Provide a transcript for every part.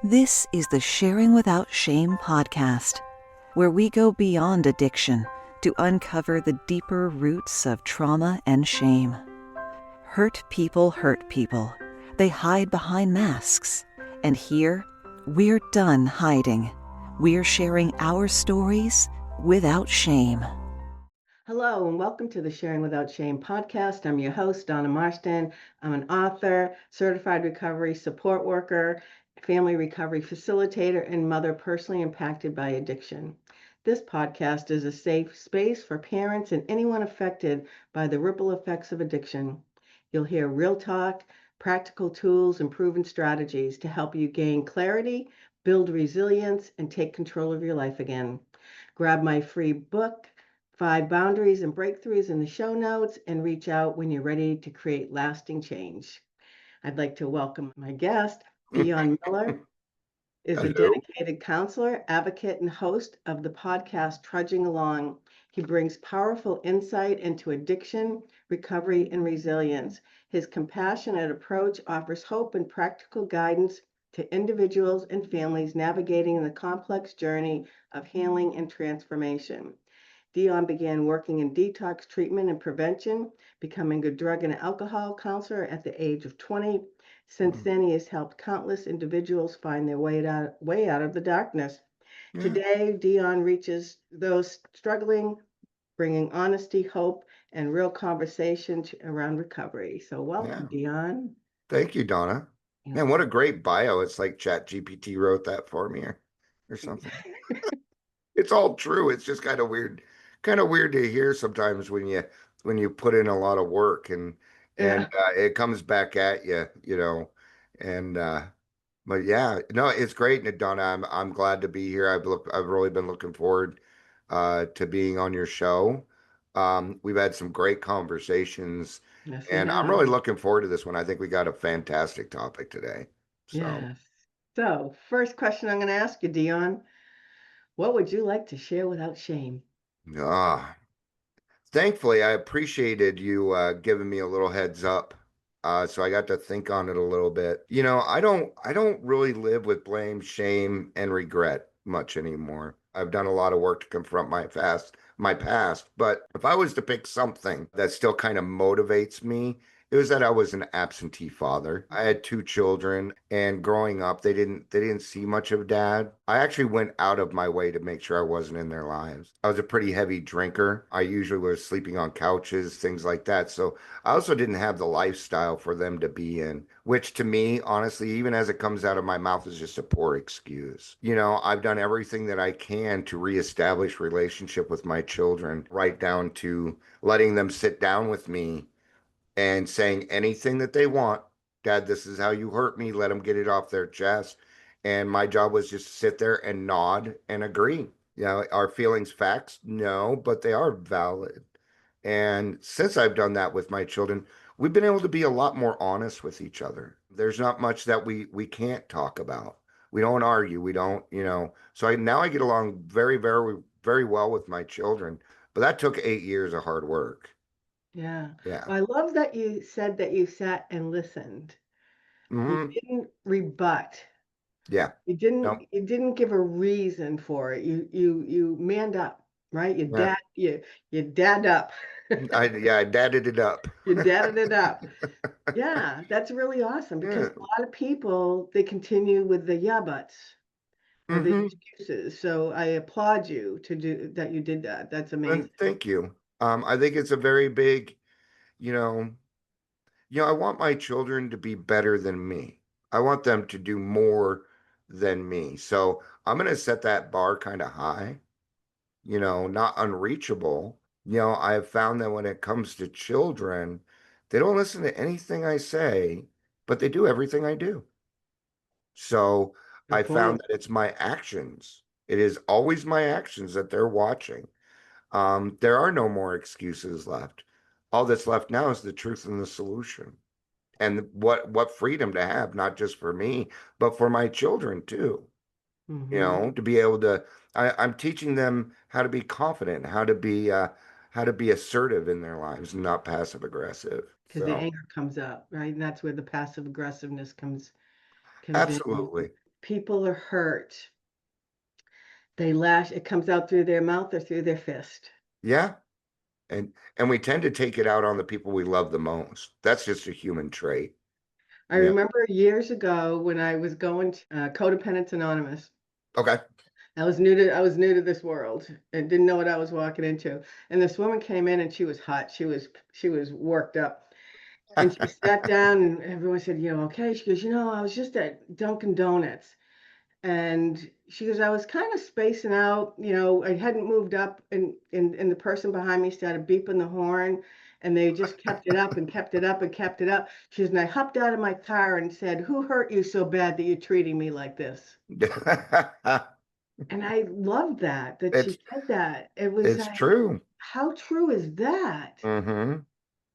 This is the Sharing Without Shame podcast, where we go beyond addiction to uncover the deeper roots of trauma and shame. Hurt people. They hide behind masks. And here, we're done hiding. We're sharing our stories without shame. Hello, and welcome to the Sharing Without Shame podcast. I'm your host, Donna Marston. I'm an author, certified recovery support worker, family recovery facilitator, and mother personally impacted by addiction. This podcast is a safe space for parents and anyone affected by the ripple effects of addiction. You'll hear real talk, practical tools, and proven strategies to help you gain clarity, build resilience, and take control of your life again. Grab my free book, 5 Boundaries and Breakthroughs, in the show notes, and reach out when you're ready to create lasting change. I'd like to welcome my guest. Dion Miller is a Hello. dedicated counselor, advocate, and host of the podcast Trudging Along. He brings powerful insight into addiction, recovery, and resilience. His compassionate approach offers hope and practical guidance to individuals and families navigating the complex journey of healing and transformation. Dion began working in detox treatment and prevention, becoming a drug and alcohol counselor at the age of 20. Since then, he has helped countless individuals find their way out of the darkness. Yeah, Today, Dion reaches those struggling, bringing honesty, hope, and real conversation around recovery. So welcome, yeah. Dion. Thank you, Donna. Yeah. Man, what a great bio. It's like ChatGPT wrote that for me or something. It's all true. It's just kind of weird to hear sometimes when you put in a lot of work and Yeah. it comes back at you, you know. And but yeah, no, it's great, Donna. I'm glad to be here. I've really been looking forward to being on your show. We've had some great conversations, Yes, we and I'm have. really looking forward to this one. I think we got a fantastic topic today. So, Yes. So, first question I'm going to ask you, Dion, what would you like to share without shame? ah, thankfully, I appreciated you giving me a little heads up. So I got to think on it a little bit. You know, I don't really live with blame, shame, and regret much anymore. I've done a lot of work to confront my past. But if I was to pick something that still kind of motivates me, it was that I was an absentee father. I had two children, and growing up, they didn't see much of dad. I actually went out of my way to make sure I wasn't in their lives. I was a pretty heavy drinker. I usually was sleeping on couches, things like that. So I also didn't have the lifestyle for them to be in, which to me, honestly, even as it comes out of my mouth, is just a poor excuse. You know, I've done everything that I can to reestablish relationship with my children, right down to letting them sit down with me and saying anything that they want. Dad, this is how you hurt me. Let them get it off their chest. And my job was just to sit there and nod and agree. You know, are feelings facts? No, but they are valid. And since I've done that with my children, we've been able to be a lot more honest with each other. There's not much that we can't talk about. We don't argue. We don't, you know. So now I get along very well with my children. But that took 8 years of hard work. Yeah. Yeah. Well, I love that you said that you sat and listened. You Hmm. didn't rebut. Yeah. No. You didn't give a reason for it. You manned up, right? Yeah. You dad up. I dadded it up. You dadded it up. Yeah, that's really awesome because Yeah. a lot of people they continue with the yeah buts or the Hmm. excuses. So I applaud you to do that. You did that. That's And amazing. thank you. I think it's a very big, you know, I want my children to be better than me. I want them to do more than me. So I'm going to set that bar kind of high, not unreachable. I have found that when it comes to children, they don't listen to anything I say, but they do everything I do. So I Good found point. that it's my actions. It is always my actions that they're watching. There are no more excuses left. All that's left now is the truth and the solution. And what freedom to have, not just for me, but for my children too. Hmm. To be able to, I'm teaching them how to be confident, how to be assertive in their lives and not passive aggressive. Because the So anger comes up, right? And that's where the passive aggressiveness comes in. absolutely. people are hurt, they lash, it comes out through their mouth or through their fist. Yeah. And we tend to take it out on the people we love the most. That's just a human trait. I Yeah. remember years ago when I was going to Codependence Anonymous. Okay. I was new to this world and didn't know what I was walking into. And this woman came in and she was hot. She was worked up. And she sat down and everyone said, okay. She goes, I was just at Dunkin' Donuts. And she goes, I was kind of spacing out, I hadn't moved up, and the person behind me started beeping the horn, and they just kept it up and kept it up and kept it up. She goes, and I hopped out of my car and said, who hurt you so bad that you're treating me like this? And I loved that she It's said that. It was it's like, true. how true is that? Hmm.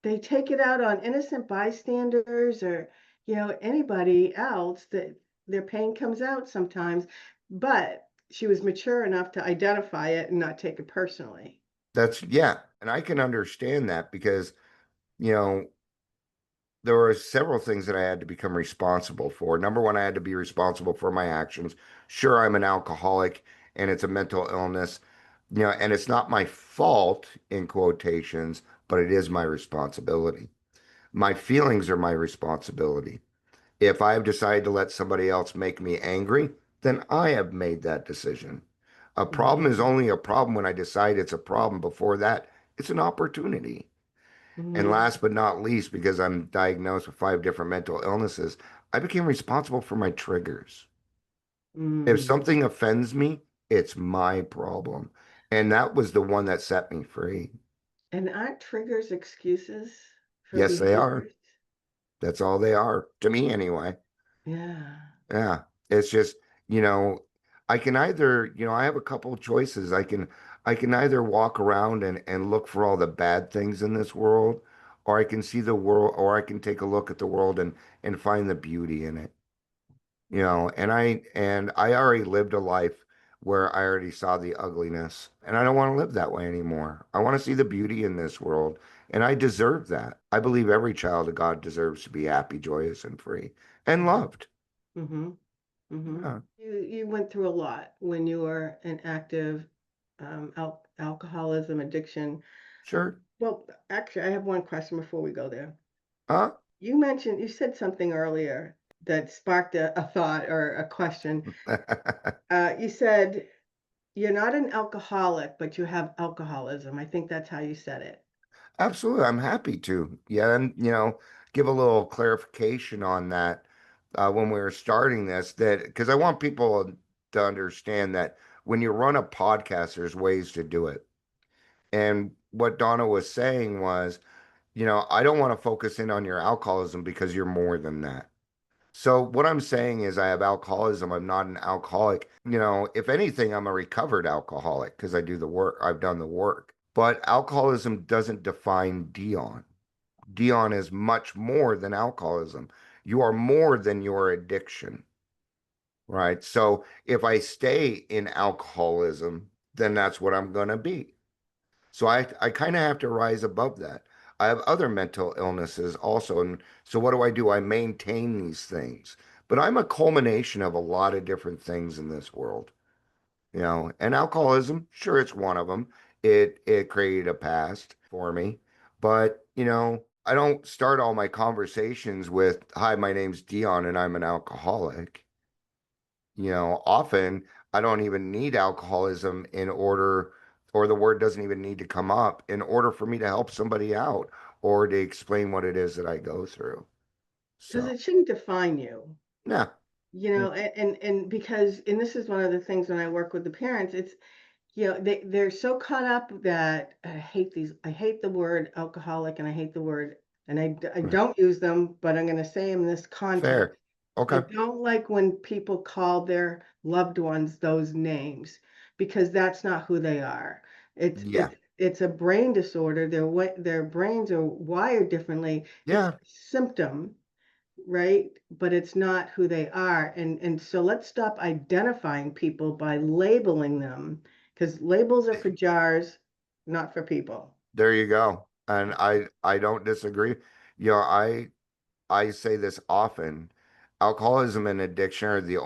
They take it out on innocent bystanders or, anybody else that their pain comes out sometimes. But she was mature enough to identify it and not take it personally. That's yeah, and I can understand that because, you know, there were several things that I had to become responsible for. Number one, I had to be responsible for my actions. Sure, I'm an alcoholic and it's a mental illness, and it's not my fault in quotations, but it is my responsibility. My feelings are my responsibility. If I've decided to let somebody else make me angry, then I have made that decision. A problem is Mhm. only a problem when I decide it's a problem. Before that, it's an opportunity. And Mhm. last but not least, because I'm diagnosed with 5 different mental illnesses, I became responsible for my triggers. If Mm. something offends me, it's my problem. And that was the one that set me free. And aren't triggers excuses for Yes, they are. behaviors? That's all they are, to me anyway. Yeah. Yeah. It's just, you know, I can either, I have a couple of choices. I can either walk around and look for all the bad things in this world, or I can see the world, or I can take a look at the world and find the beauty in it. And I already lived a life where I already saw the ugliness, and I don't want to live that way anymore. I want to see the beauty in this world, and I deserve that. I believe every child of God deserves to be happy, joyous, and free and loved. Mm-hmm. Mm-hmm. Yeah, You went through a lot when you were an active alcoholism addiction. sure. Well, actually, I have one question before we go there. Huh? You said something earlier that sparked a thought or a question. You said you're not an alcoholic, but you have alcoholism. I think that's how you said it. Absolutely. I'm happy to. Yeah, and give a little clarification on that when we were starting this, that because I want people to understand that when you run a podcast, there's ways to do it. And what Donna was saying was, I don't want to focus in on your alcoholism because you're more than that. So what I'm saying is I have alcoholism. I'm not an alcoholic. If anything, I'm a recovered alcoholic because I do the work. I've done the work. But alcoholism doesn't define Dion. Dion is much more than alcoholism. You are more than your addiction, right? So if I stay in alcoholism, then that's what I'm going to be. So I kind of have to rise above that. I have other mental illnesses also. And so what do? I maintain these things. But I'm a culmination of a lot of different things in this world, and alcoholism, sure, it's one of them. It created a past for me. But, I don't start all my conversations with, "Hi, my name's Dion and I'm an alcoholic." Often I don't even need alcoholism in order, or the word doesn't even need to come up in order for me to help somebody out or to explain what it is that I go through. Because So, it shouldn't define you. yeah, And because this is one of the things when I work with the parents, it's they're so caught up that I hate the word alcoholic and I hate the word, and I don't use them, but I'm going to say them in this context. fair. I Okay. don't like when people call their loved ones those names because that's not who they are. It's Yeah. it's it's a brain disorder. Their brains are wired differently. It's a Yeah. symptom, right? But it's not who they are. And so let's stop identifying people by labeling them because labels are for jars, not for people. There you go. And I don't disagree. I say this often. alcoholism and addiction are the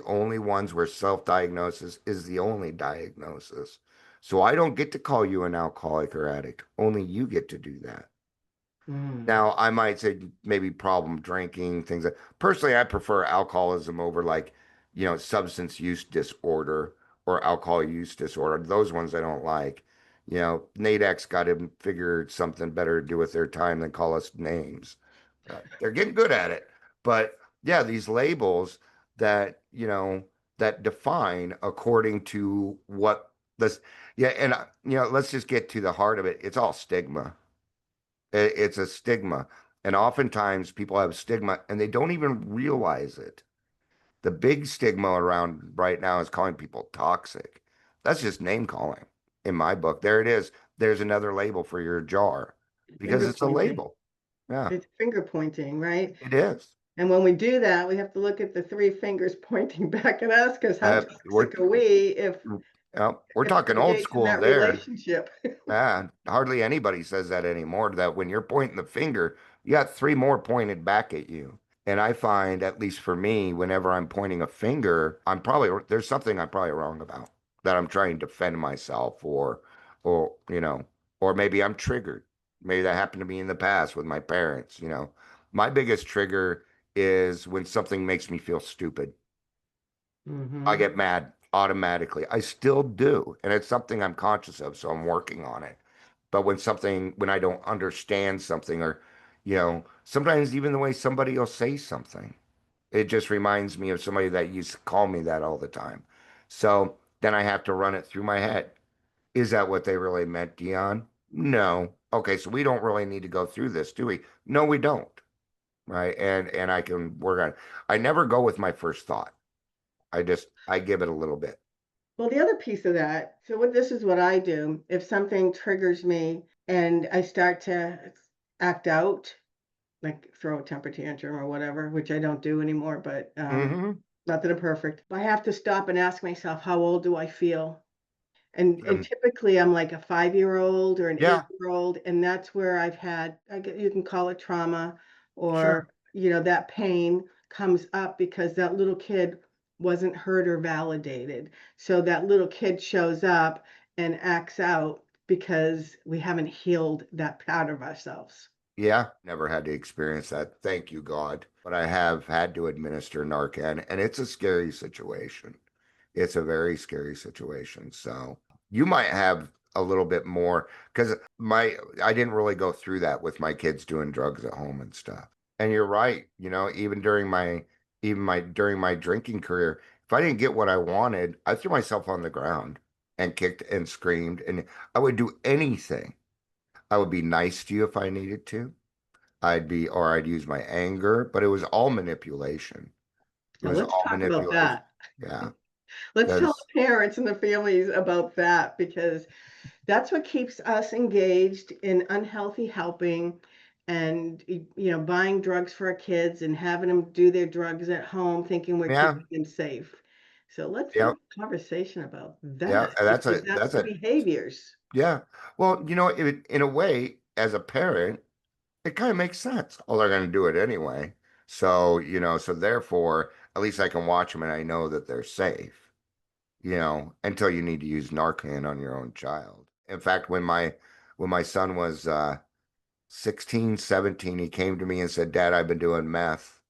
only ones where self-diagnosis is the only diagnosis. So I don't get to call you an alcoholic or addict. Only you get to do that. Mm. Now, I might say maybe problem drinking, things that personally I prefer alcoholism over like, substance use disorder or alcohol use disorder. Those ones I don't like. NADAC's got to figure something better to do with their time than call us names. They're getting good at it. But yeah, these labels that, that define according to what this, yeah, and let's just get to the heart of it. It's all stigma. It's a stigma. And oftentimes people have stigma and they don't even realize it. The big stigma around right now is calling people toxic. That's just name calling in my book. There it is. There's another label for your jar because Finger it's a pointing. label. Yeah, It's finger pointing, right? it is. And when we do that, we have to look at the three fingers pointing back at us, because how We're toxic are we we're if we're talking old engaged in school that there. relationship? Hardly anybody says that anymore. That when you're pointing the finger, you got three more pointed back at you. And I find, at least for me, whenever I'm pointing a finger, there's something I'm probably wrong about that I'm trying to defend myself or, or maybe I'm triggered. Maybe that happened to me in the past with my parents. My biggest trigger is when something makes me feel stupid. I Mm-hmm. get mad automatically. I still do. And it's something I'm conscious of, so I'm working on it. But when I don't understand something or, sometimes even the way somebody will say something, it just reminds me of somebody that used to call me that all the time. So then I have to run it through my head. Is that what they really meant, Dion? No. Okay, so we don't really need to go through this, do we? No, we don't. Right. And I can work on it. I never go with my first thought. I give it a little bit. Well, the other piece of that, so this is what I do. If something triggers me and I start to act out, like throw a temper tantrum or whatever, which I don't do anymore, but Hmm. not that I'm perfect. I have to stop and ask myself, how old do I feel? And typically I'm like a 5-year-old or an Yeah, 8-year-old, and that's where you can call it trauma, or sure. that pain comes up because that little kid wasn't heard or validated. So that little kid shows up and acts out because we haven't healed that part of ourselves. Yeah, never had to experience that. Thank you, God. But I have had to administer Narcan, and it's a scary situation. It's a very scary situation. So you might have a little bit more because I didn't really go through that with my kids doing drugs at home and stuff. And you're right, even during my drinking career, if I didn't get what I wanted, I threw myself on the ground and kicked and screamed, and I would do anything. I would be nice to you if I needed to. I'd use my anger, but it was all manipulation. It Now was let's all talk about manipulation. that. Yeah. Let's tell Because, the parents and the families about that, because that's what keeps us engaged in unhealthy helping and buying drugs for our kids and having them do their drugs at home thinking we're yeah, keeping them safe. So let's have yeah, a conversation about yeah. that, And because that's the behaviors. yeah. Well, in a way, as a parent, it kind of makes sense. Oh, they're going to do it anyway. So, so therefore, at least I can watch them and I know that they're safe, until you need to use Narcan on your own child. In fact, when my son was 16, 17, he came to me and said, Dad, I've been doing meth.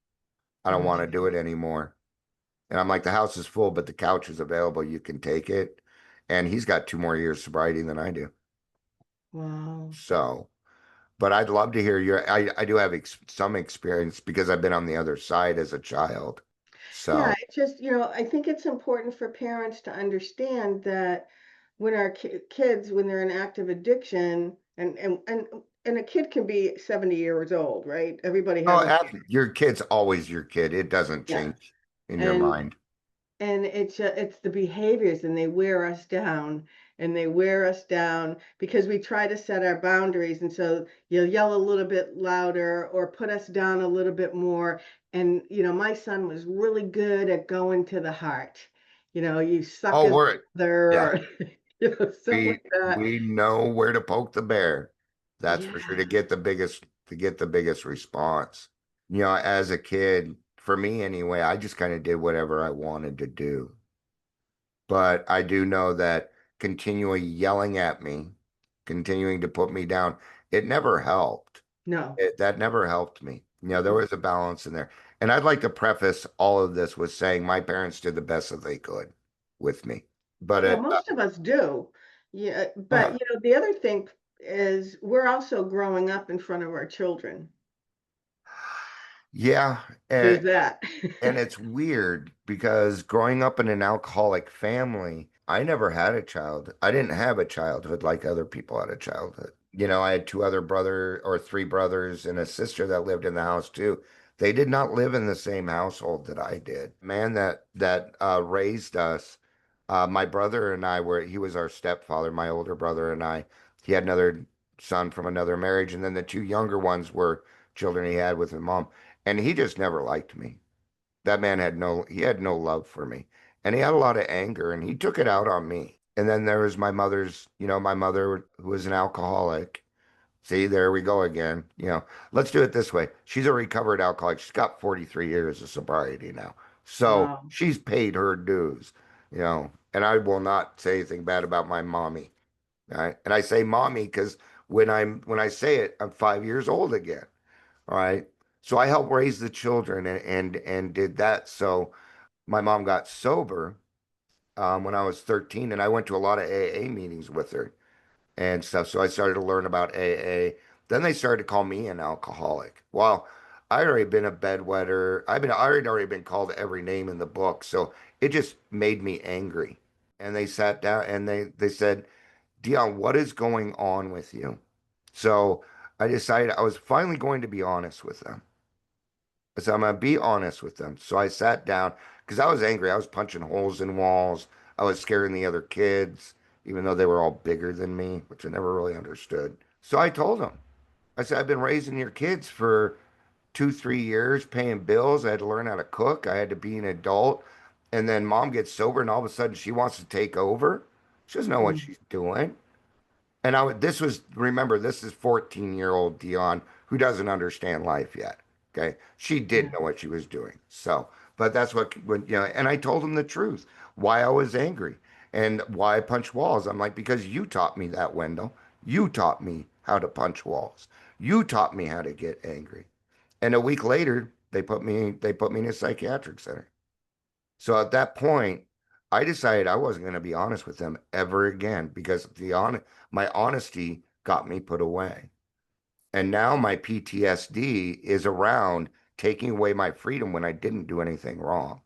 I don't Oh, want to do geez. it anymore. And I'm like, the house is full, but the couch is available. You can take it. And he's got 2 more years sobriety than I do. Wow. So, but I'd love to hear I do have some experience because I've been on the other side as a child. Yeah, So, it's just, I think it's important for parents to understand that when our kids, when they're in active addiction, and a kid can be 70 years old, right? Everybody has a your kid's always your kid. It doesn't yeah. change in your And mind. it's the behaviors, and they wear us down, and they wear us down because we try to set our boundaries, and so you'll yell a little bit louder or put us down a little bit more. And my son was really good at going to the heart. You suck Oh, his mother, yeah. or stuff We like that. we know where to poke the bear. That's for sure Yeah. to get the biggest response. As a kid. for me anyway, I just kind of did whatever I wanted to do. But I do know that continually yelling at me, continuing to put me down, it never helped. No. That never helped me. There Mm-mm. was a balance in there. And I'd like to preface all of this with saying my parents did the best that they could with me. But Yeah, it, most of us do. Yeah, but yeah, the other thing is we're also growing up in front of our children. yeah, There's that. and it's weird because growing up in an alcoholic family, I never had a child. I didn't have a childhood like other people had a childhood. I had two other brother or three brothers and a sister that lived in the house too. They did not live in the same household that I did. Man that raised us, my brother and I he was our stepfather, my older brother and I. He had another son from another marriage, and then the two younger ones were children he had with his mom. And he just never liked me. That man had no love for me. And he had a lot of anger and he took it out on me. And then there was my mother who was an alcoholic. See, there we go again. Let's do it this way. She's a recovered alcoholic. She's got 43 years of sobriety now. So Wow. she's paid her dues. And I will not say anything bad about my mommy. All right. And I say mommy because when I say it, I'm 5 years old again. All right. So I helped raise the children and did that. So my mom got sober when I was 13, and I went to a lot of AA meetings with her and stuff. So I started to learn about AA. Then they started to call me an alcoholic. Well, I already been a bedwetter. I had already been called every name in the book. So it just made me angry. And they sat down and they said, Dion, what is going on with you? So I decided I was finally going to be honest with them. I said, I'm going to be honest with them. So I sat down because I was angry. I was punching holes in walls. I was scaring the other kids, even though they were all bigger than me, which I never really understood. So I told them, I said, I've been raising your kids for 2, 3 years, paying bills. I had to learn how to cook. I had to be an adult. And then mom gets sober and all of a sudden she wants to take over. She doesn't know what Mm. she's doing. And remember, this is 14-year-old Dion who doesn't understand life yet. Okay. She did Yeah. know what she was doing. So, but that's and I told him the truth, why I was angry and why I punch walls. I'm like, because you taught me that, Wendell. You taught me how to punch walls. You taught me how to get angry. And a week later, they put me in a psychiatric center. So at that point, I decided I wasn't going to be honest with them ever again because my honesty got me put away. And now my PTSD is around taking away my freedom when I didn't do anything wrong.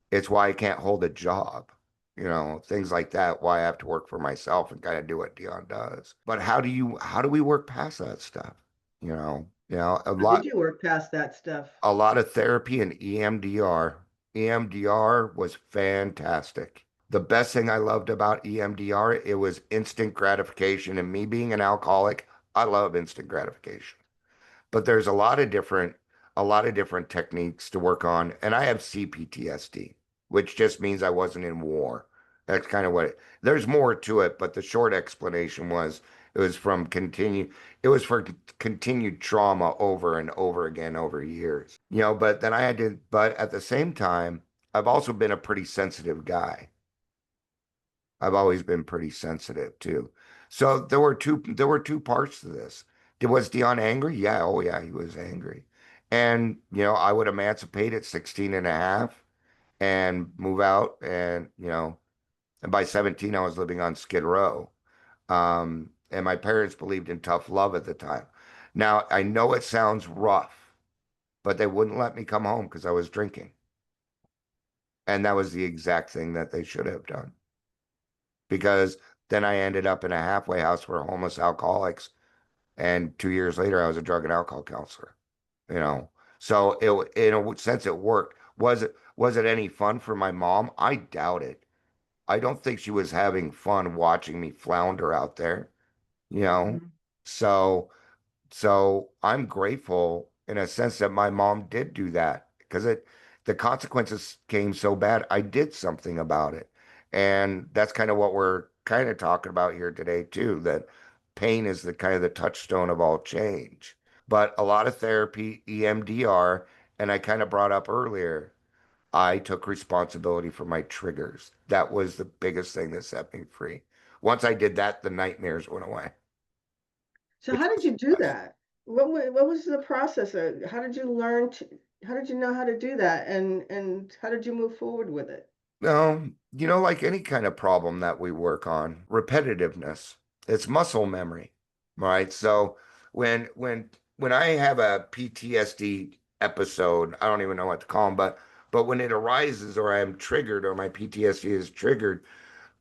It's why I can't hold a job, things like that, why I have to work for myself and kind of do what Dion does. But how do we work past that stuff? A How did lot you work past that stuff? a lot of therapy and EMDR. EMDR was fantastic. The best thing I loved about EMDR, it was instant gratification. And me being an alcoholic, I love instant gratification. But there's a lot of different techniques to work on. And I have CPTSD, which just means I wasn't in war. That's kind of there's more to it, but the short explanation was it was from continue, it was for continued trauma over and over again over years. But at the same time, I've also been a pretty sensitive guy. I've always been pretty sensitive too. So there were two parts to this. Was Dion angry? Yeah, oh yeah, he was angry. And I would emancipate at 16 and a half and move out and by 17 I was living on Skid Row. And my parents believed in tough love at the time. Now, I know it sounds rough, but they wouldn't let me come home because I was drinking. And that was the exact thing that they should have done. Because then I ended up in a halfway house for homeless alcoholics. And 2 years later, I was a drug and alcohol counselor, you know. So in a sense, it worked. Was it any fun for my mom? I doubt it. I don't think she was having fun watching me flounder out there, you know. Mhm. So so I'm grateful in a sense that my mom did do that because the consequences came so bad. I did something about it. And that's kind of what we're kind of talking about here today too, that pain is the kind of the touchstone of all change. But a lot of therapy, EMDR, And I kind of brought up earlier, I took responsibility for my triggers. That was the biggest thing that set me free. Once I did that, the nightmares went away, So which how did was you do nice. that? What was the process? How did you learn to, how did you know how to do that? And how did you move forward with it? No, like any kind of problem that we work on, repetitiveness, it's muscle memory, right? So when I have a PTSD episode, I don't even know what to call them, but when it arises or I'm triggered or my PTSD is triggered,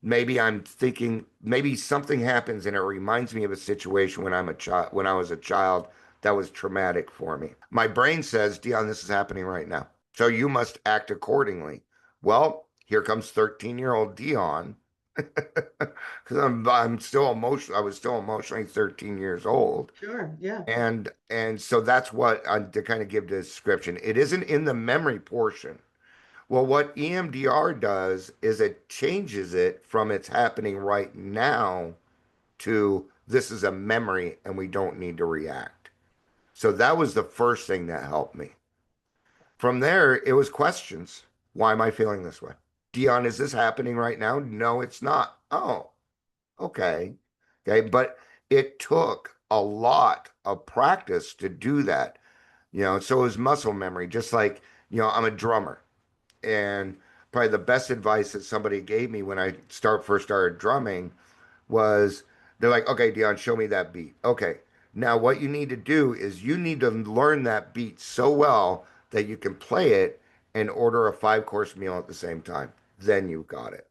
maybe I'm thinking maybe something happens and it reminds me of a situation when when I was a child that was traumatic for me. My brain says, Dion, this is happening right now. So you must act accordingly. Well, here comes 13-year-old Dion. Because I'm still emotional. I was still emotionally 13 years old. Sure, yeah. And so that's what to kind of give the description. It isn't in the memory portion. Well, what EMDR does is it changes it from it's happening right now to this is a memory and we don't need to react. So that was the first thing that helped me. From there, it was questions. Why am I feeling this way? Dion, is this happening right now? No, it's not. Oh, okay. Okay. But it took a lot of practice to do that. So it was muscle memory, just like, I'm a drummer. And probably the best advice that somebody gave me when I first started drumming was they're like, okay, Dion, show me that beat. Okay. Now what you need to do is you need to learn that beat so well that you can play it and order a 5-course meal at the same time. Then you got it.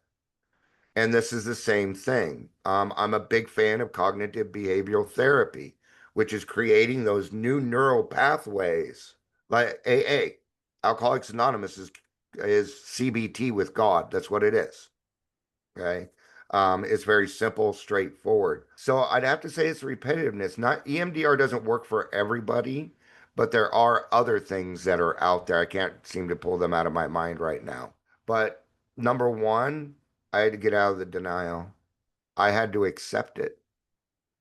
And this is the same thing. I'm a big fan of cognitive behavioral therapy, which is creating those new neural pathways like AA. Alcoholics Anonymous is CBT with God. That's what it is. Okay. It's very simple, straightforward. So I'd have to say it's repetitiveness. Not EMDR doesn't work for everybody, but there are other things that are out there. I can't seem to pull them out of my mind right now. But number one, I had to get out of the denial. I had to accept it,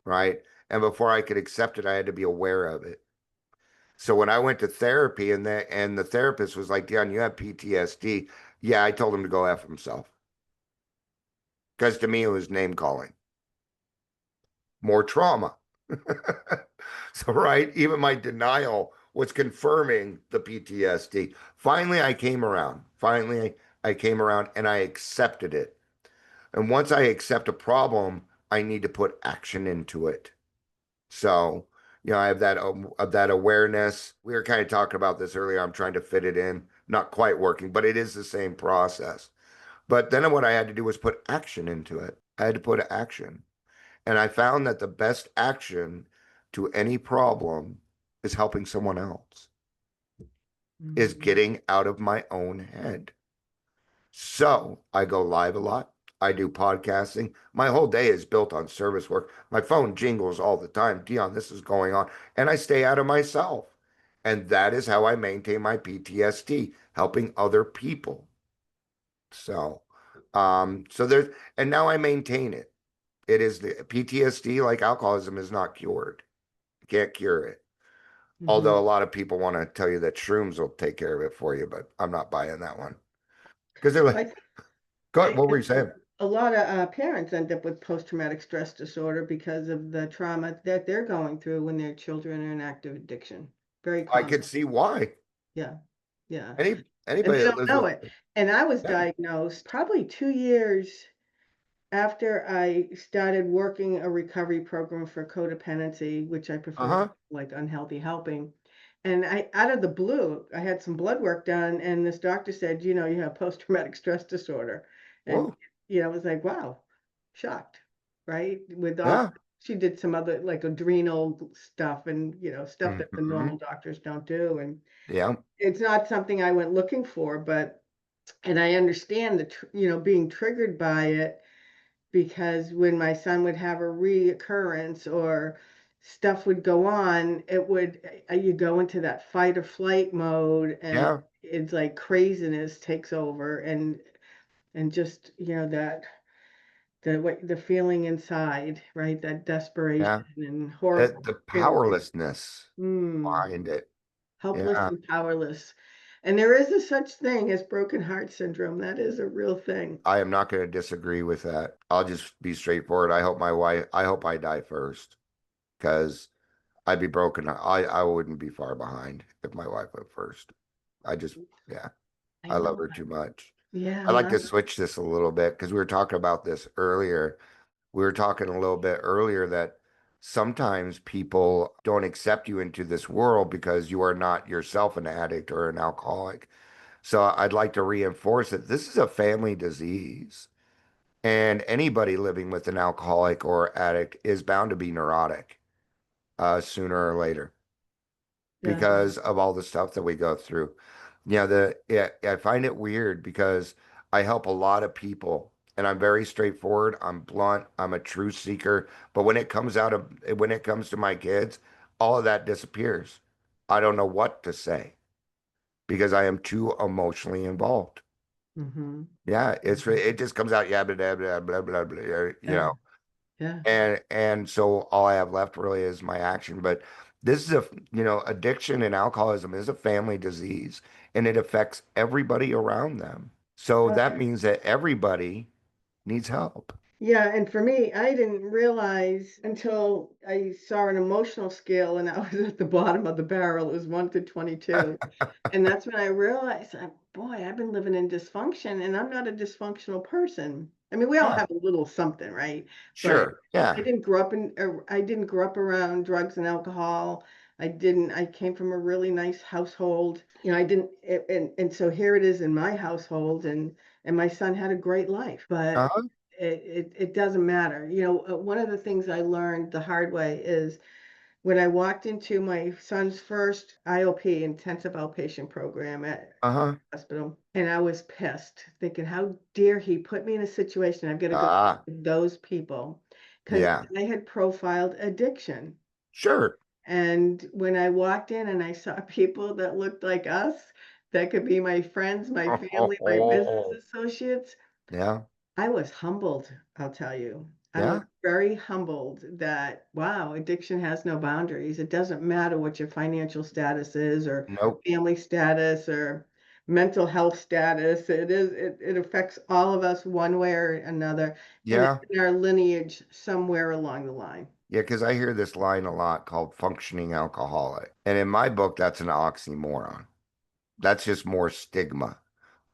right? And before I could accept it, I had to be aware of it. So when I went to therapy and the therapist was like, Dion, you have PTSD. Yeah, I told him to go F himself. Because to me, it was name calling. More trauma. So, right, even my denial was confirming the PTSD. Finally, I came around. Finally, I came around and I accepted it. And once I accept a problem, I need to put action into it. So, I have that awareness. We were kind of talking about this earlier. I'm trying to fit it in, not quite working, but it is the same process. But then what I had to do was put action into it. I had to put action. And I found that the best action to any problem is helping someone else, is Mhm. getting out of my own head. So I go live a lot. I do podcasting. My whole day is built on service work. My phone jingles all the time. Dion, this is going on. And I stay out of myself. And that is how I maintain my PTSD, helping other people. So, and now I maintain it. It is the PTSD, like alcoholism, is not cured. You can't cure it. Although a Mhm. lot of people want to tell you that shrooms will take care of it for you, but I'm not buying that one. Because they're I like, God, think what were you saying? a lot of parents end up with post-traumatic stress disorder because of the trauma that they're going through when their children are in active addiction. Very I common. could see why. Yeah, yeah. And Anybody they that don't lives know with, it. And I was yeah, diagnosed probably 2 years after I started working a recovery program for codependency, which I prefer to uh-huh. call, like unhealthy helping. And I, out of the blue, I had some blood work done, and this doctor said, you have post-traumatic stress disorder. And, Whoa, it was like, wow, shocked, right? With all, yeah, she did some other like adrenal stuff and, stuff that the hmm, normal doctors don't do. And yeah, it's not something I went looking for, but, and I understand being triggered by it because when my son would have a reoccurrence or stuff would go on, it would you go into that fight or flight mode, and yeah, it's like craziness takes over, and just that the feeling inside, right? That desperation yeah. and horrible The feeling. powerlessness Mm, behind it. helpless Yeah. and powerless. And there is a such thing as broken heart syndrome. That is a real thing. I am not going to disagree with that. I'll just be straightforward. I hope I die first because I'd be broken. I wouldn't be far behind if my wife went first. I just, yeah, I I love know. her too much. I'd Yeah. like to switch this a little bit because we were talking about this earlier. We were talking a little bit earlier that sometimes people don't accept you into this world because you are not yourself an addict or an alcoholic. So I'd like to reinforce that this is a family disease, and anybody living with an alcoholic or addict is bound to be neurotic sooner or later Yeah. because of all the stuff that we go through. I find it weird because I help a lot of people and I'm very straightforward. I'm blunt. I'm a truth seeker. But when it comes to my kids, all of that disappears. I don't know what to say because I am too emotionally involved. Mm-hmm. Yeah, Mhm. it just comes out, yeah, blah, blah, blah, blah, blah, blah, Yeah. Yeah. and so all I have left really is my action. But this is addiction and alcoholism is a family disease, and it affects everybody around them. So that means that everybody needs help. Yeah, and for me, I didn't realize until I saw an emotional scale and I was at the bottom of the barrel. It was 1 to 22. And that's when I realized, boy, I've been living in dysfunction and I'm not a dysfunctional person. I mean, we all Yeah, have a little something, right? But sure. Yeah. I didn't grow up around drugs and alcohol. I came from a really nice household. I didn't, and so here it is in my household and my son had a great life, but Uh-huh. it doesn't matter. One of the things I learned the hard way is when I walked into my son's first IOP, intensive outpatient program at Uh-huh. hospital, and I was pissed, thinking, how dare he put me in a situation I've got to go Ah, with those people, because yeah. I had profiled addiction. Sure. And when I walked in and I saw people that looked like us, that could be my friends, my family, my business Oh, associates, yeah. I was humbled, I'll tell you. I was Yeah. very humbled that, wow, addiction has no boundaries. It doesn't matter what your financial status is or Nope. family status or mental health status. It affects all of us one way or another, and it's Yeah. in our lineage somewhere along the line. Yeah, because I hear this line a lot called functioning alcoholic. And in my book, that's an oxymoron. That's just more stigma.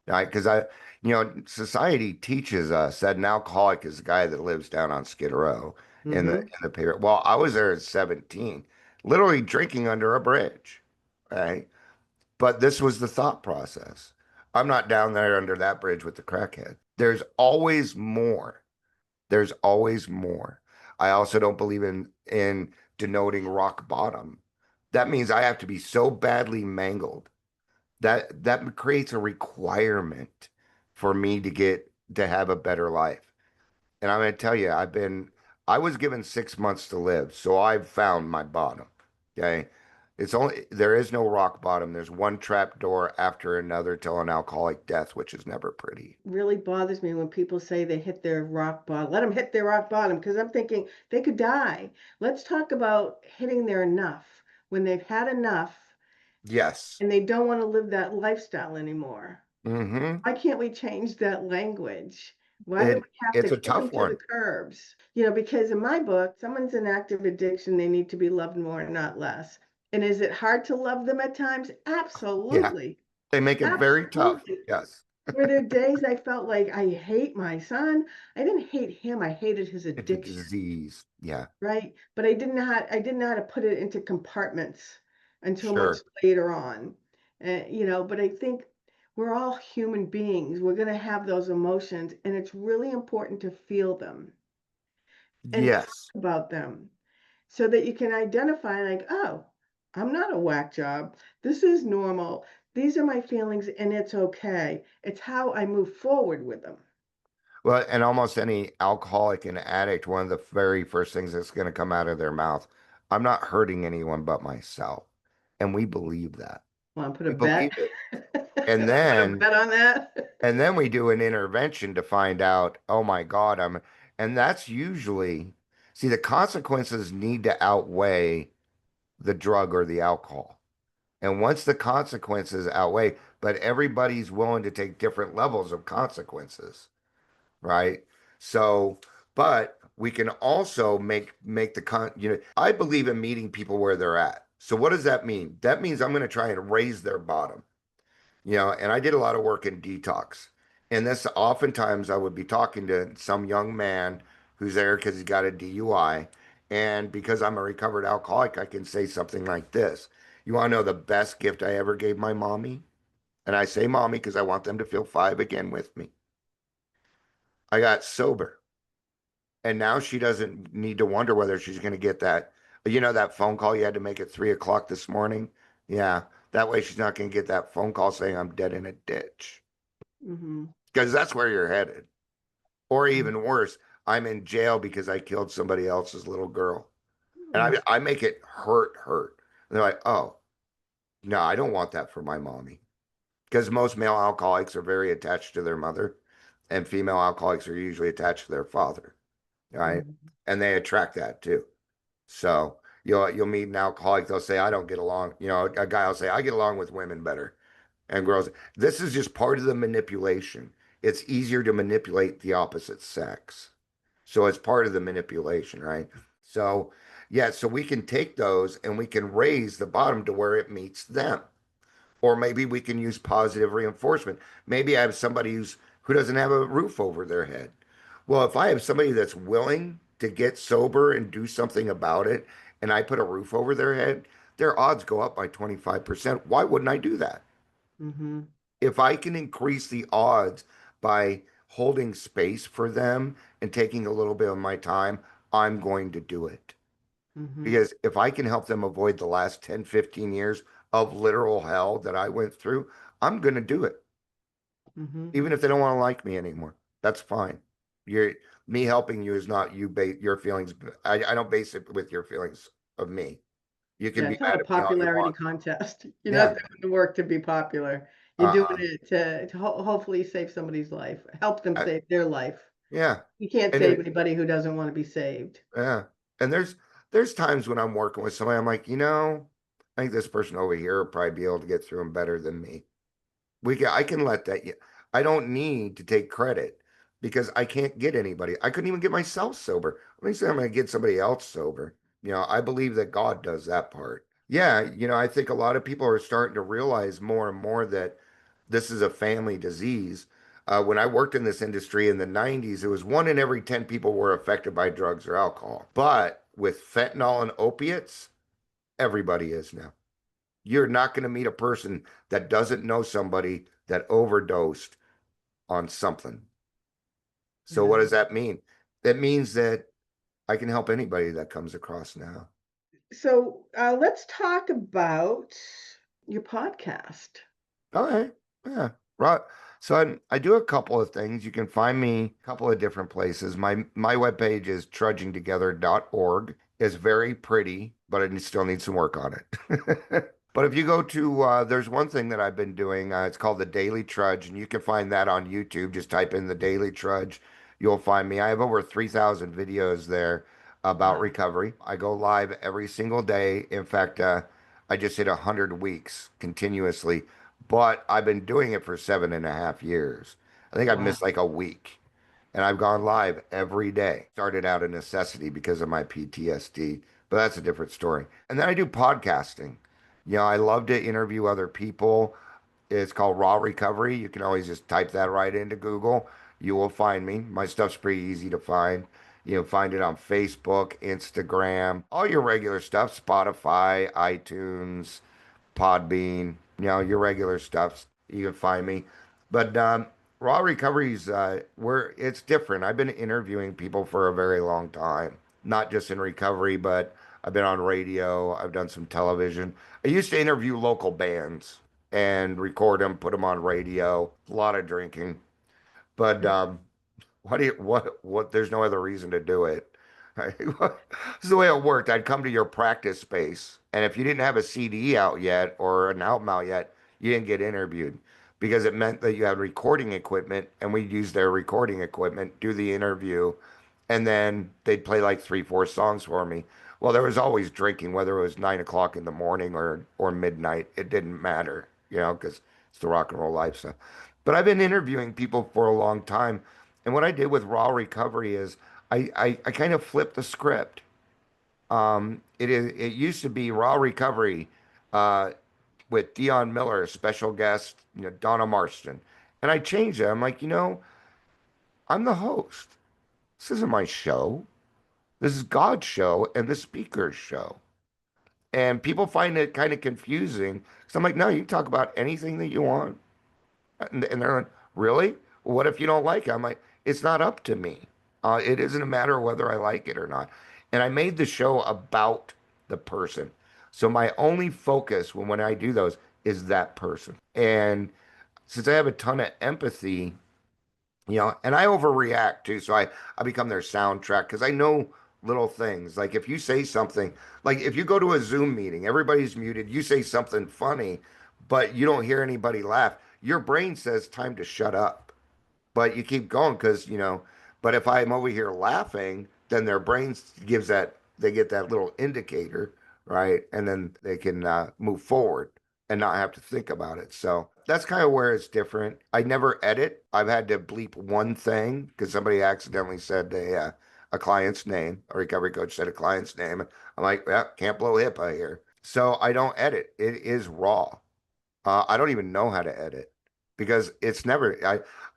Right? Because society teaches us that an alcoholic is the guy that lives down on Skid Row Hmm. in the period. Well, I was there at 17, literally drinking under a bridge. Right. But this was the thought process. I'm not down there under that bridge with the crackhead. There's always more. There's always more. I also don't believe in denoting rock bottom. That means I have to be so badly mangled that creates a requirement for me to have a better life. And I'm going to tell you, I was given 6 months to live, so I've found my bottom. Okay. There is no rock bottom. There's one trap door after another till an alcoholic death, which is never pretty. Really bothers me when people say they hit their rock bottom. Let them hit their rock bottom because I'm thinking they could die. Let's talk about hitting their enough when they've had enough Yes. and they don't want to live that lifestyle anymore. Hmm. Why can't we change that language? Why do It we have to it's a kick them tough to the one. curbs? Because in my book, someone's in active addiction, they need to be loved more, not less. And is it hard to love them at times? Yeah. Absolutely. They make it very tough. Absolutely. Yes. Were there days I felt like I hate my son? I didn't hate him, I hated his It's a addiction, disease. Yeah. right? But I didn't know how to put it into compartments until much Sure. later on. But I think we're all human beings. We're going to have those emotions, and it's really important to feel them and talk Yes. about them so that you can identify, like, oh, I'm not a whack job. This is normal. These are my feelings, and it's okay. It's how I move forward with them. Well, and almost any alcoholic and addict, one of the very first things that's going to come out of their mouth, I'm not hurting anyone but myself. And we believe that. Want to put a We bet? believe it. And Put a then bet on that? and then we do an intervention to find out, oh my God, and that's usually, the consequences need to outweigh the drug or the alcohol. And once the consequences outweigh, but everybody's willing to take different levels of consequences, right? So, but we can also make the I believe in meeting people where they're at. So what does that mean? That means I'm going to try and raise their bottom. And I did a lot of work in detox. And this oftentimes I would be talking to some young man who's there because he's got a DUI. And because I'm a recovered alcoholic, I can say something like this. You want to know the best gift I ever gave my mommy? And I say mommy because I want them to feel five again with me. I got sober. And now she doesn't need to wonder whether she's going to get that phone call you had to make at 3 o'clock this morning. Yeah. That way she's not going to get that phone call saying I'm dead in a ditch. Mm-hmm. Because that's where you're headed. Or even worse, I'm in jail because I killed somebody else's little girl. And Mm-hmm. I make it hurt. And they're like, oh, no, I don't want that for my mommy. Because most male alcoholics are very attached to their mother, and female alcoholics are usually attached to their father, right? Mm-hmm. And they attract that too. So you'll meet an alcoholic, they'll say, I don't get along. A guy will say, I get along with women better and girls. This is just part of the manipulation. It's easier to manipulate the opposite sex. So it's part of the manipulation, right? So yeah, so we can take those and we can raise the bottom to where it meets them. Or maybe we can use positive reinforcement. Maybe I have somebody who doesn't have a roof over their head. Well, if I have somebody that's willing to get sober and do something about it, and I put a roof over their head, their odds go up by 25%. Why wouldn't I do that? Mm-hmm. If I can increase the odds by holding space for them and taking a little bit of my time, I'm going to do it. Mm-hmm. Because if I can help them avoid the last 10, 15 years of literal hell that I went through, I'm going to do it. Mm-hmm. Even if they don't want to like me anymore, that's fine. You're Me helping you is not you base your feelings. I don't base it with your feelings of me. You can Yeah, be it's not mad a at me all you popularity want. contest. You're not Yeah. doing the work to be popular. You're doing Uh-uh. it to hopefully save somebody's life, help them I, save their life. yeah. You can't And save it, anybody who doesn't want to be saved. yeah. And there's times when I'm working with somebody, I'm like, I think this person over here will probably be able to get through them better than me. I can let that. I don't need to take credit because I can't get anybody. I couldn't even get myself sober. Let me say I'm going to get somebody else sober. I believe that God does that part. Yeah, I think a lot of people are starting to realize more and more that this is a family disease. When I worked in this industry in the 90s, it was one in every 10 people were affected by drugs or alcohol. But with fentanyl and opiates, everybody is now. You're not going to meet a person that doesn't know somebody that overdosed on something. So what Yeah. does that mean? That means that I can help anybody that comes across now. So let's talk about your podcast. All right. Yeah. Right. So I do a couple of things. You can find me a couple of different places. My webpage is trudgingtogether.org. It's very pretty, but I still need some work on it. But if you go to, there's one thing that I've been doing. It's called the Daily Trudge, and you can find that on YouTube. Just type in the Daily Trudge. You'll find me. I have over 3,000 videos there about Wow. recovery. I go live every single day. In fact, I just hit 100 weeks continuously, but I've been doing it for 7.5 years. I think I've Wow. missed like a week, and I've gone live every day. Started out a necessity because of my PTSD, but that's a different story. And then I do podcasting. I love to interview other people. It's called Raw Recovery. You can always just type that right into Google. You will find me. My stuff's pretty easy to find. Find it on Facebook, Instagram, all your regular stuff, Spotify, iTunes, Podbean, your regular stuff. You can find me. But Raw Recovery's where it's different. I've been interviewing people for a very long time, not just in recovery, but I've been on radio. I've done some television. I used to interview local bands and record them, put them on radio. A lot of drinking, but what? There's no other reason to do it. This is the way it worked. I'd come to your practice space, and if you didn't have a CD out yet or an album out yet, you didn't get interviewed because it meant that you had recording equipment, and we'd use their recording equipment, do the interview, and then they'd play like three, four songs for me. Well, there was always drinking, whether it was 9 o'clock in the morning or midnight. It didn't matter, because it's the rock and roll lifestyle. But I've been interviewing people for a long time, and what I did with Raw Recovery is I kind of flipped the script. It used to be Raw Recovery uh, with Dion Miller, special guest, Donna Marston, and I changed it. I'm like, I'm the host. This isn't my show. This is God's show and the speaker's show. And people find it kind of confusing. So I'm like, no, you can talk about anything that you want. And they're like, really? What if you don't like it? I'm like, it's not up to me. It isn't a matter of whether I like it or not. And I made the show about the person. So my only focus when I do those is that person. And since I have a ton of empathy, and I overreact too. So I become their soundtrack because I know little things. Like if you say something, like if you go to a Zoom meeting, everybody's muted, you say something funny, but you don't hear anybody laugh, your brain says time to shut up. But you keep going because, but if I'm over here laughing, then their brains gives that, they get that little indicator, right? And then they can move forward and not have to think about it. So that's kind of where it's different. I never edit. I've had to bleep one thing because somebody accidentally said a client's name. A recovery coach said a client's name. I'm like, yeah, can't blow HIPAA here. So I don't edit. It is raw. I don't even know how to edit because it's never.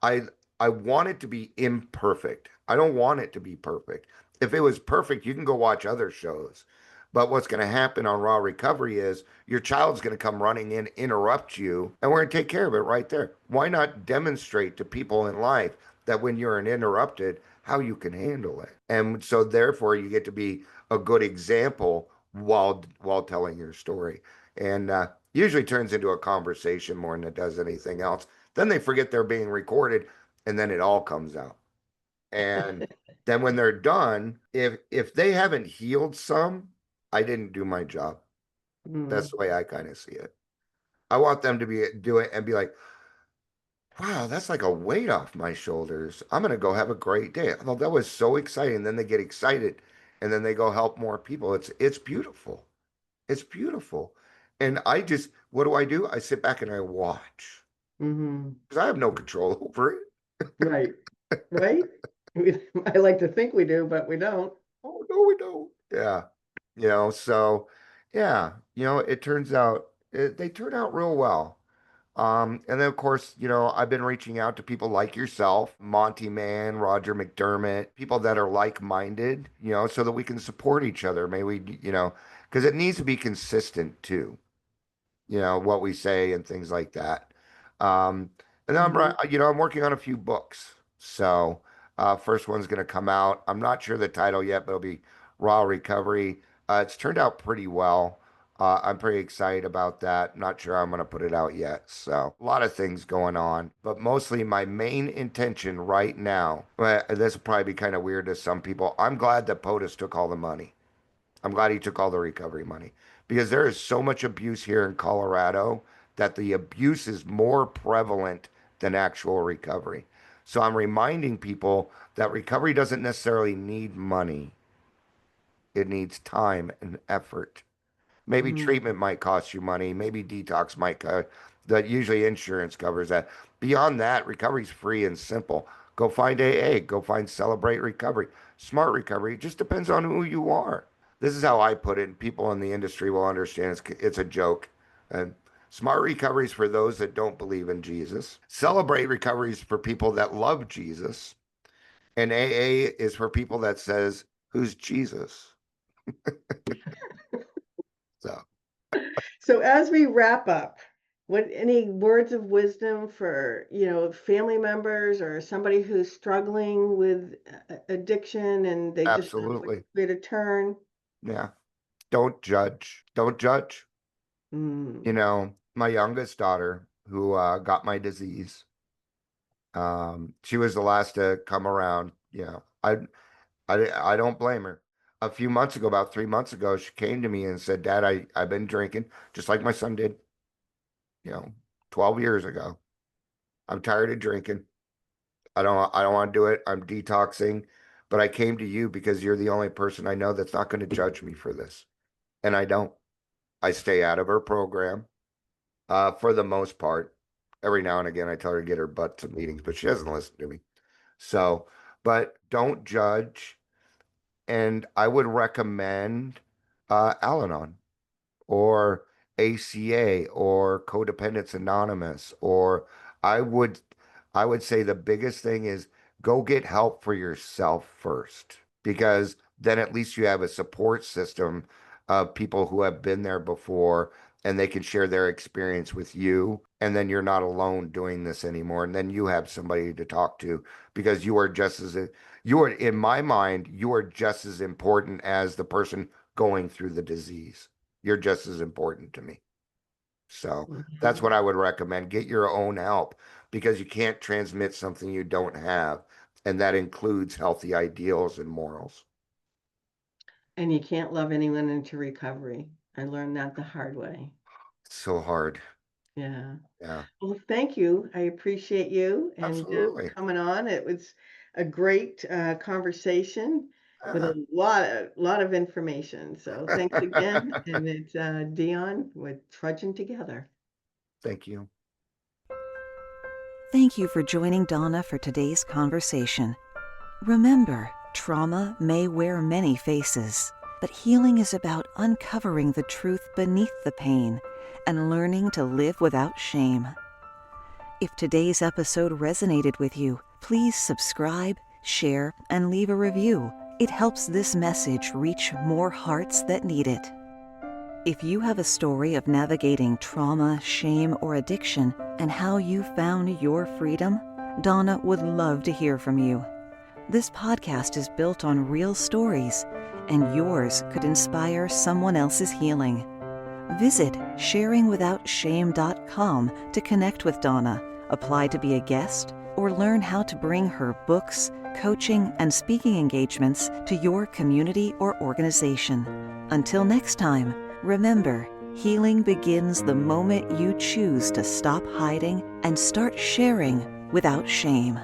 I I want it to be imperfect. I don't want it to be perfect. If it was perfect, you can go watch other shows. But what's going to happen on Raw Recovery is your child's going to come running in, interrupt you, and we're going to take care of it right there. Why not demonstrate to people in life that when you're interrupted, how you can handle it? And so therefore you get to be a good example while telling your story. And usually turns into a conversation more than it does anything else. Then they forget they're being recorded, and then it all comes out. And then when they're done, if they haven't healed some, I didn't do my job. That's Mm. the way I kind of see it. I want them to do it and be like, wow, that's like a weight off my shoulders. I'm gonna go have a great day. Oh, that was so exciting. Then they get excited and then they go help more people. It's beautiful. It's beautiful. And what do? I sit back and I watch Hmm. because I have no control over it. Right. Right. I like to think we do, but we don't. Oh, no, we don't. Yeah. So yeah, it turns out they turn out real well. And then of course, I've been reaching out to people like yourself, Monty Man, Roger McDermott, people that are like-minded, so that we can support each other. Maybe, because it needs to be consistent too. What we say and things like that. Um, and then Hmm. I'm working on a few books. So, first one's going to come out. I'm not sure the title yet, but it'll be Raw Recovery. It's turned out pretty well. I'm pretty excited about that. Not sure I'm going to put it out yet. So, a lot of things going on, but mostly my main intention right now, well, this will probably be kind of weird to some people. I'm glad that POTUS took all the money. I'm glad he took all the recovery money because there is so much abuse here in Colorado that the abuse is more prevalent than actual recovery. So I'm reminding people that recovery doesn't necessarily need money. It needs time and effort. Maybe Mm. treatment might cost you money. Maybe detox might that usually insurance covers that. Beyond that, recovery's free and simple. Go find AA, go find Celebrate Recovery. Smart recovery, it just depends on who you are. This is how I put it, and people in the industry will understand it's a joke. And smart recovery is for those that don't believe in Jesus. Celebrate recovery is for people that love Jesus. And AA is for people that says, who's Jesus? So So as we wrap up, what any words of wisdom for, family members or somebody who's struggling with addiction and they just like absolutely. way to turn? Yeah. Don't judge. Don't judge. Mm. My youngest daughter, who got my disease, she was the last to come around. I don't blame her. A few months ago, about 3 months ago, she came to me and said, Dad, I've been drinking just like my son did, you know, 12 years ago. I'm tired of drinking. I don't want to do it. I'm detoxing. but I came to you because you're the only person I know that's not going to judge me for this. And I don't. I stay out of her program for the most part. Every now and again, I tell her to get her butt to meetings, but she doesn't listen to me. So, but don't judge. And I would recommend Al Anon or ACA or Codependence Anonymous, or I would I would say the biggest thing is go get help for yourself first, because then at least you have a support system of people who have been there before and they can share their experience with you, and then you're not alone doing this anymore, and then you have somebody to talk to, because you are just as you are, in my mind, you are just as important as the person going through the disease. You're just as important to me. So that's what I would recommend. Get your own help, because you can't transmit something you don't have. And that includes healthy ideals and morals. And you can't love anyone into recovery. I learned that the hard way. It's so hard. Yeah. Yeah, Well, thank you. I appreciate you and absolutely. coming on. It was a great conversation with Yeah. a lot of information. So thanks again. And it's Dion with Trudging Together. Thank you. Thank you for joining Donna for today's conversation. Remember, trauma may wear many faces, but healing is about uncovering the truth beneath the pain and learning to live without shame. If today's episode resonated with you, please subscribe, share, and leave a review. It helps this message reach more hearts that need it. If you have a story of navigating trauma, shame, or addiction and how you found your freedom, Donna would love to hear from you. This podcast is built on real stories, and yours could inspire someone else's healing. Visit sharingwithoutshame.com to connect with Donna, apply to be a guest, or learn how to bring her books, coaching, and speaking engagements to your community or organization. Until next time, remember, healing begins the moment you choose to stop hiding and start sharing without shame.